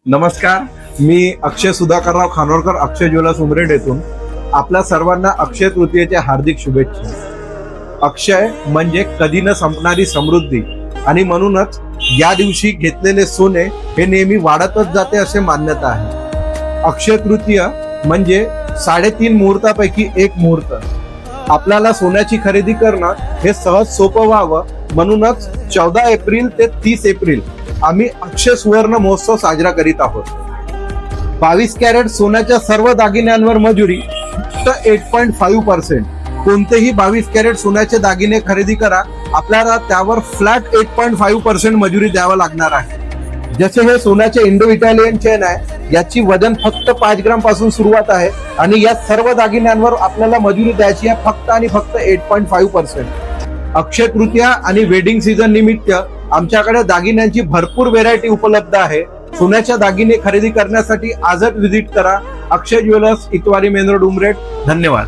नमस्कार, मी अक्षय सुधाकरराव खानोरकर, अक्षय ज्वेलर्स उमरेड येथून आपल्या सर्वांना अक्षय तृतीयेच्या हार्दिक शुभेच्छा। अक्षय म्हणजे कधी न संपणारी समृद्धी आणि म्हणूनच या दिवशी घेतलेले सोने हे नेहमी वाढतच जाते असे मान्यता आहे। अक्षय तृतीय म्हणजे 3.5 मुहूर्तापैकी एक मुहूर्त। आपल्याला सोन्याची खरेदी करणं हे सहज सोपं व्हावं म्हणूनच 14 एप्रिल ते 30 एप्रिल आम्ही अक्षय सुवर्ण महोत्सव साजरा करीत आहोत। 22 कॅरेट सोन्याच्या सर्व दागिन्यांवर मजुरी फक्त 8.5%। कोणतेही 22 कॅरेट सोन्याचे दागिने खरेदी करा, आपल्याला त्यावर फ्लॅट 8.5% मजुरी द्यावं लागणार आहे। जसे हे सोन्याचे इंडो इटालियन चेन आहे, याची वजन फक्त 5 ग्राम पासून सुरुवात आहे आणि या सर्व दागिन्यांवर आपल्याला मजुरी द्यायची आहे फक्त आणि फक्त 8.5%। अक्षय तृतीया आणि वेडिंग सीझन निमित्त आमच्याकडे दागिन्यांची भरपूर व्हेरायटी उपलब्ध आहे। सोन्याच्या दागिने खरेदी करण्यासाठी आजच व्हिजिट करा Akshay jewellers, Itwari main road, Umred. धन्यवाद।